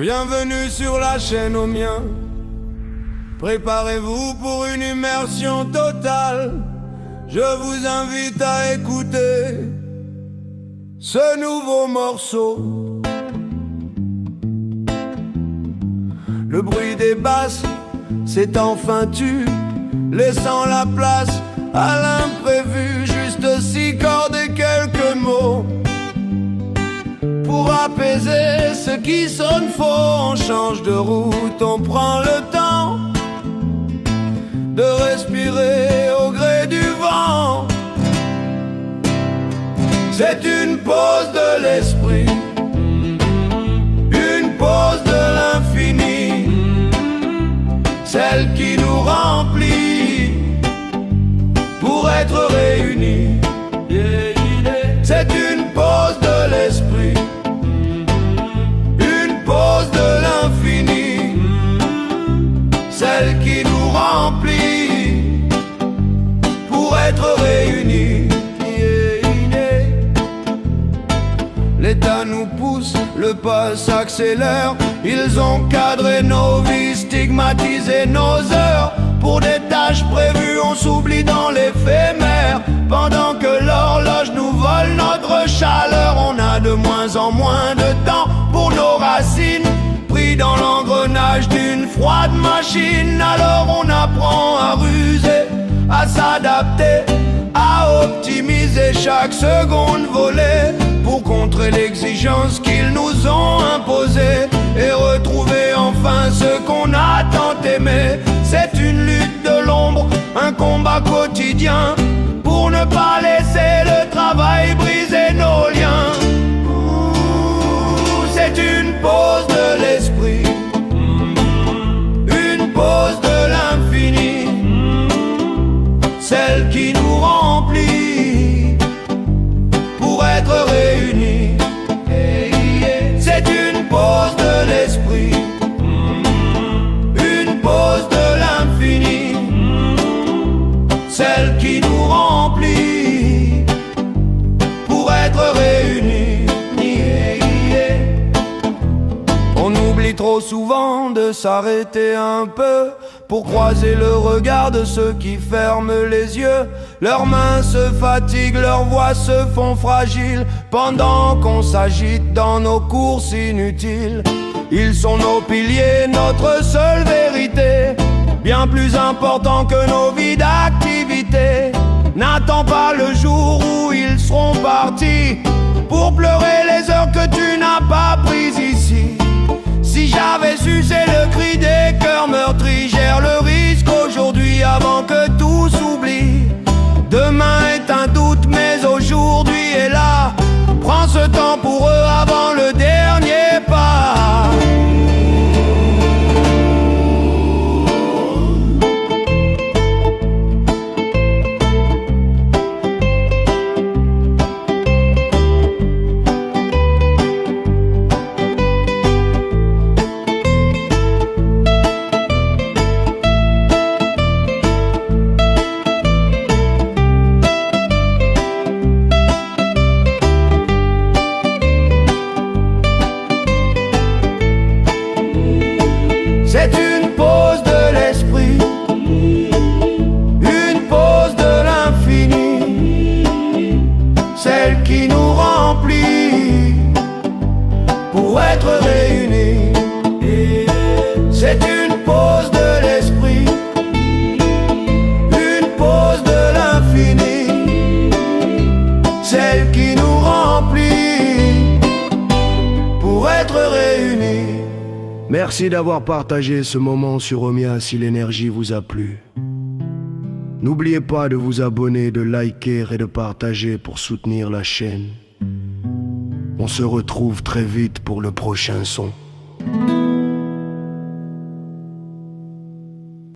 Bienvenue sur la chaîne au mien. Préparez-vous pour une immersion totale. Je vous invite à écouter ce nouveau morceau. Le bruit des basses s'est enfin tu, laissant la place à l'imprévu. Juste 6 cordes et quelques mots pour apaiser ce qui sonne faux. On change de route, on prend le temps de respirer au gré du vent. C'est une pause de l'esprit, une pause de l'infini, celle qui nous remplit pour être réunis. C'est une pause de l'esprit, une pause de l'infini, celle qui nous remplit pour être réunis. L'État nous pousse, le pas s'accélère. Ils ont cadré nos vies, stigmatisé nos heures. Pour des tâches prévues, on s'oublie dans l'éphémère. Pendant que l'horloge nous vole notre chaleur, on a de moins en moins de temps pour nos racines, pris dans l'engrenage d'une froide machine. Alors on apprend à ruser, à s'adapter, à optimiser chaque seconde volée, pour contrer l'exigence qu'ils nous ont imposée et retrouver enfin ce qu'on a tant aimé. C'est une lutte de l'ombre, un combat quotidien, pour ne pas laisser le travail briser nos liens. C'est une pause de l'esprit, une pause de l'infini, celle qui nous remplit pour être réunis. C'est une pause de l'esprit, une pause de l'infini, celle qui nous remplit pour être réunis. On oublie trop souvent de s'arrêter un peu pour croiser le regard de ceux qui ferment les yeux. Leurs mains se fatiguent, leurs voix se font fragiles, pendant qu'on s'agite dans nos courses inutiles. Ils sont nos piliers, notre seule vérité, bien plus important que nos vies d'activité. N'attends pas le jour où ils seront partis pour pleurer les heures que tu n'as pas prises ici. Si j'avais su, c'est le cri des cœurs meurtris. Gère le risque aujourd'hui avant que tout s'oublie. Demain est un doute, mais aujourd'hui est là. Prends ce temps pour eux avant le dernier pas. C'est une pause de l'esprit, une pause de l'infini, celle qui nous remplit pour être réunis. C'est une pause de l'esprit, une pause de l'infini, celle qui nous remplit pour être réunis. Merci d'avoir partagé ce moment sur Omia si l'énergie vous a plu. N'oubliez pas de vous abonner, de liker et de partager pour soutenir la chaîne. On se retrouve très vite pour le prochain son.